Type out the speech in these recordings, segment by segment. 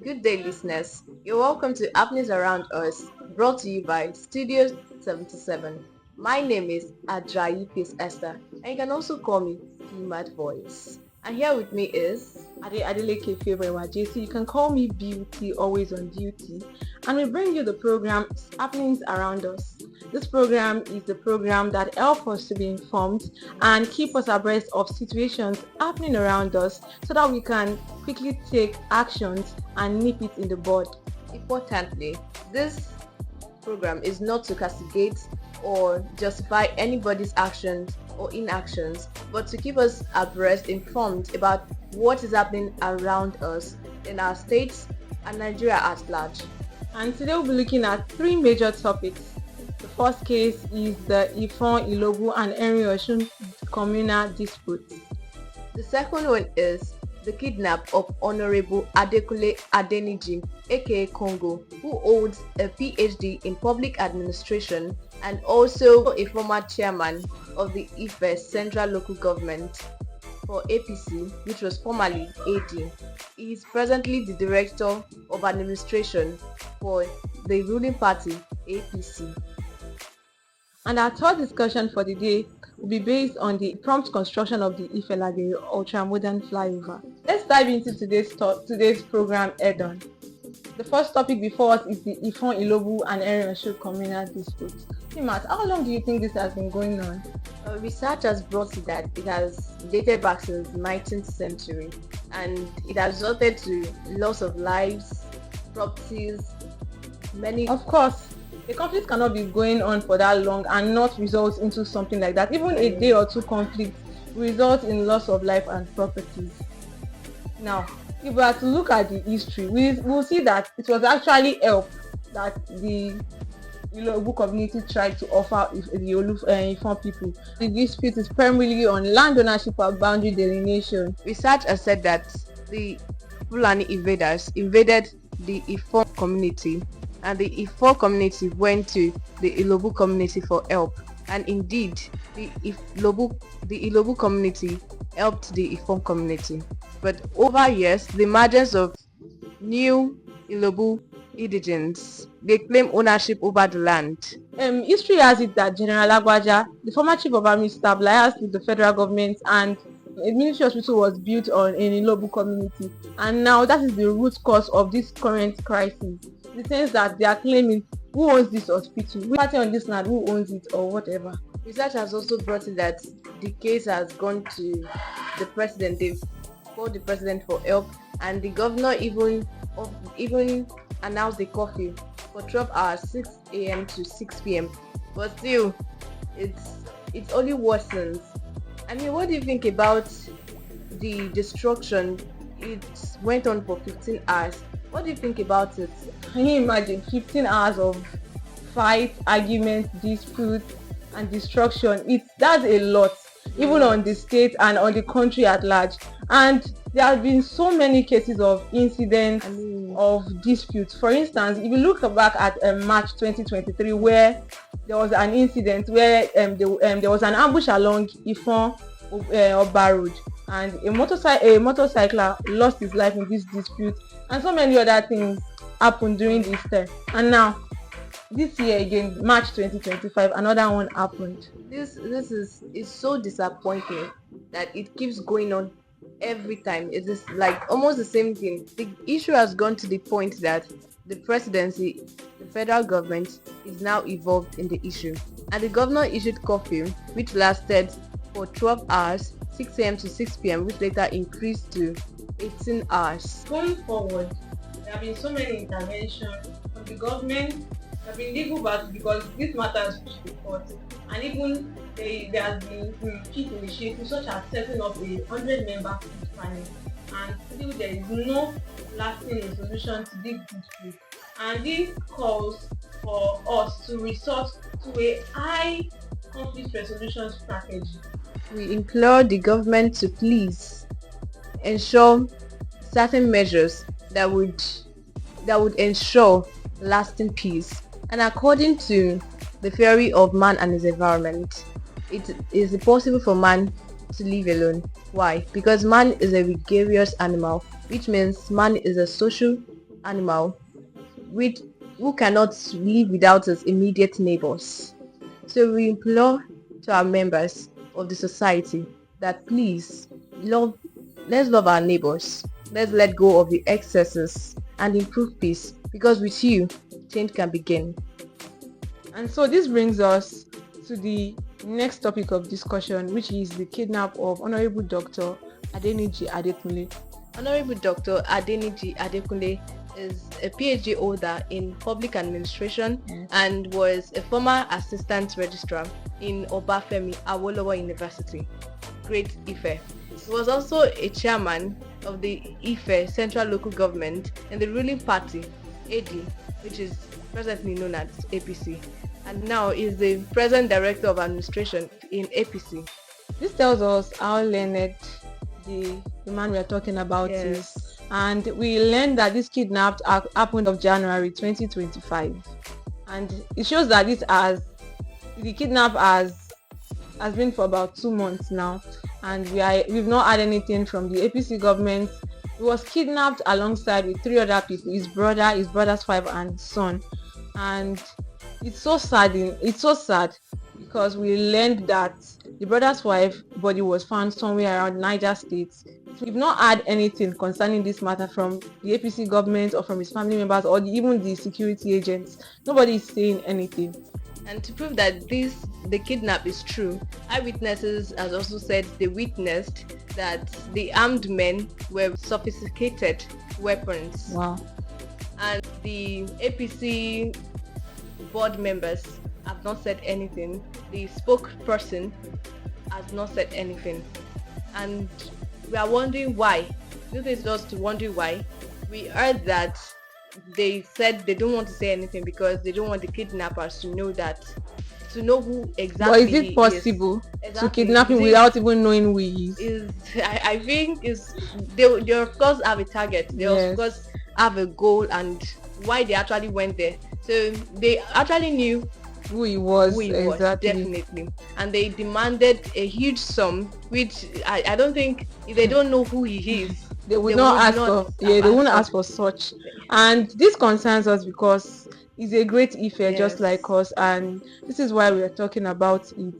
Good day, listeners. You're welcome to Happenings Around Us, brought to you by Studio 77. My name is Ajayi Peace Esther, and you can also call me Peamat Voice. And here with me is Adeleke JC. You can call me Beauty, always on duty. And we bring you the program Happenings Around Us. This program is the program that helps us to be informed and keep us abreast of situations happening around us so that we can quickly take actions and nip it in the bud. Importantly, this program is not to castigate or justify anybody's actions or inactions, but to keep us abreast, informed about what is happening around us in our states and Nigeria at large. And today we'll be looking at three major topics. The first case is the Ifon Ilobu and Erin-Osun communal dispute. The second one is the kidnap of Honorable Adekunle Adeniji, aka Congo, who holds a PhD in public administration and also a former chairman of the Ife Central Local Government for APC, which was formerly AD. He is presently the Director of Administration for the ruling party, APC. And our third discussion for the day will be based on the prompt construction of the Lagere ultra-modern flyover. Let's dive into today's program head-on. The first topic before us is the Ifon Ilobu and Erin-Osun communal dispute. Peamat, how long do you think this has been going on? Research has brought it that it has dated back since the 19th century, and it has resulted to loss of lives, properties, many. Of course, a conflict cannot be going on for that long and not result into something like that. Even a day or two conflict result in loss of life and properties. Now, if we are to look at the history, we'll see that it was actually help that the Ilobu community tried to offer the Ifon people. The dispute is primarily on land ownership and boundary delineation. Research has said that the Fulani invaders invaded the Ifon community, and the Ifon community went to the Ilobu community for help. And indeed, the Ilobu community helped the Ifon community. But over years, the emergence of new Ilobu indigents, they claim ownership over the land. History has it that General Lagere, the former chief of army staff, liaised with the federal government, and a military hospital was built on in Ilobu community. And now that is the root cause of this current crisis. In the sense that they are claiming who owns this hospital, who party on this land, who owns it, or whatever. Research has also brought in that the case has gone to the president. They've called the president for help, and the governor even announced the curfew for 12 hours, 6 a.m. to 6 p.m. But still, it's only worsens. I mean, what do you think about the destruction? It went on for 15 hours. What do you think about it? Can you imagine 15 hours of fight, argument, dispute, and destruction? That's a lot, even on the state and on the country at large. And there have been so many cases of incidents, of disputes. For instance, if you look back at March 2023, where there was an incident where there was an ambush along Ifon Oba Road, and a motorcycler lost his life in this dispute, and so many other things happened during this time. And now, this year again, March 2025, another one happened. This is so disappointing that it keeps going on every time. It is like almost the same thing. The issue has gone to the point that the presidency, the federal government, is now involved in the issue, and the governor issued curfew, which lasted for 12 hours, 6 a.m. to 6 p.m., which later increased to 18 hours. Going forward, there have been so many interventions from the government. There have been legal battles because this matter has reached the court, and even there has been key initiatives such as setting up a 100-member panel, and still there is no lasting resolution to this dispute. And this calls for us to resort to a high conflict resolution strategy. We implore the government to please ensure certain measures that would ensure lasting peace. And according to the theory of man and his environment, it is impossible for man to live alone. Why? Because man is a gregarious animal which means man is a social animal who cannot live without his immediate neighbors. So we implore to our members of the society that please let's love our neighbors. Let's let go of the excesses and improve peace, because with you, change can begin. And so this brings us to the next topic of discussion, which is the kidnap of Honorable Dr. Adeniji Adekunle. Honorable Dr. Adeniji Adekunle is a PhD holder in public administration and was a former assistant registrar in Obafemi Awolowo University, Great Ife. He was also a chairman of the Ife Central Local Government in the ruling party, AD, which is presently known as APC, and now is the present director of administration in APC. This tells us how learned the man we are talking about is, and we learned that this kidnap happened of January 2025, and it shows that the kidnap has been for about 2 months now, and we've not had anything from the APC government. He was kidnapped alongside with 3 other people, his brother's wife and son, and it's so sad because we learned that the brother's wife body was found somewhere around Niger State. We've not had anything concerning this matter from the APC government or from his family members or even the security agents. Nobody is saying anything. And to prove that the kidnap is true, eyewitnesses has also said they witnessed that the armed men were sophisticated weapons. Wow. And the APC board members have not said anything. The spokesperson has not said anything. And we are wondering why. This is just wondering why. We heard that they said they don't want to say anything because they don't want the kidnappers to know who exactly. But is it possible to kidnap him without even knowing who he is? I think they of course have a target. They of course have a goal and why they actually went there. So they actually knew who he was, exactly. Definitely, and they demanded a huge sum, which I don't think, if they don't know who he is, they won't ask for such. And this concerns us because he's a great Ife, just like us, and this is why we are talking about it.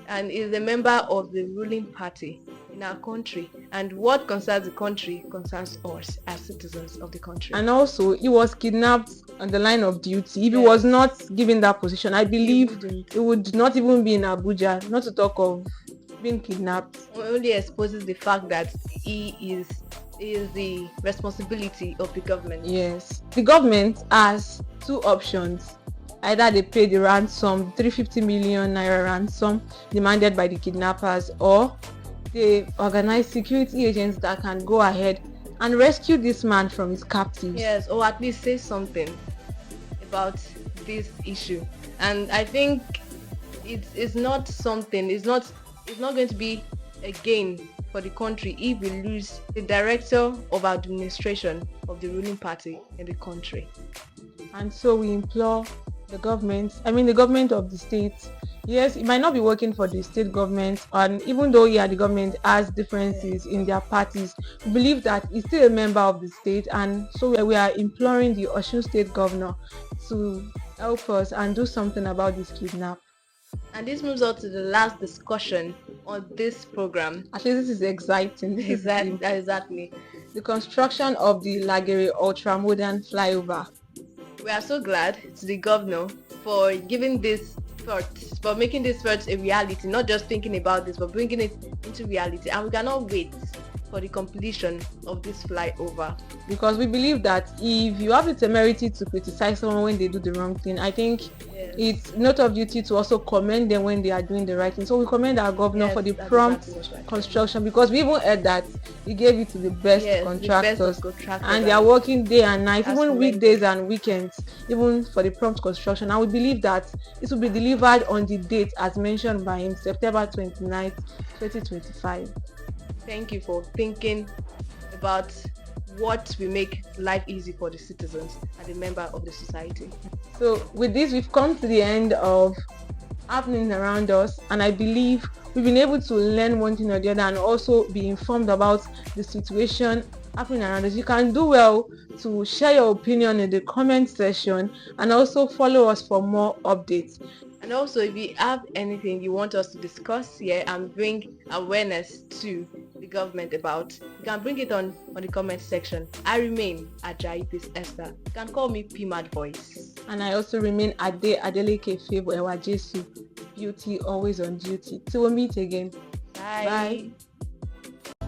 And is a member of the ruling party in our country, and what concerns the country concerns us as citizens of the country. And also, he was kidnapped on the line of duty. If he was not given that position, I believe he would not even be in Abuja, not to talk of being kidnapped. It only exposes the fact that he is the responsibility of the government. Yes, the government has 2 options. Either they pay the ransom, 350 million naira ransom demanded by the kidnappers, or they organize security agents that can go ahead and rescue this man from his captives. Yes, or at least say something about this issue. And I think it's not going to be a gain for the country if we lose the director of administration of the ruling party in the country. And so we implore the government of the state. Yes, it might not be working for the state government, and even though the government has differences in their parties, we believe that he's still a member of the state, and so we are imploring the Osun State governor to help us and do something about this kidnap. And this moves on to the last discussion on this program. Actually, this is exciting. Exactly. The construction of the Lagere ultra-modern flyover. We are so glad to the governor for making this thought a reality, not just thinking about this, but bringing it into reality. And we cannot wait for the completion of this flyover. Because we believe that if you have the temerity to criticize someone when they do the wrong thing, I think it's not of duty to also commend them when they are doing the right thing. So we commend our governor for the prompt construction, because we even heard that he gave it to the best contractors, and they are working day and night, even weekdays and weekends, even for the prompt construction. And we believe that it will be delivered on the date as mentioned by him, September 29th, 2025. Thank you for thinking about what will make life easy for the citizens and the member of the society. So with this, we've come to the end of happening around us, and I believe we've been able to learn one thing or the other and also be informed about the situation happening around us. You can do well to share your opinion in the comment section and also follow us for more updates. And also, if you have anything you want us to discuss here and bring awareness to the government about, you can bring it on the comment section. I remain Ajayi Esther. You can call me Peamat Voice. And I also remain Adeleke Favor Ewa Jesu. Beauty always on duty. Till we meet again. Bye. Bye.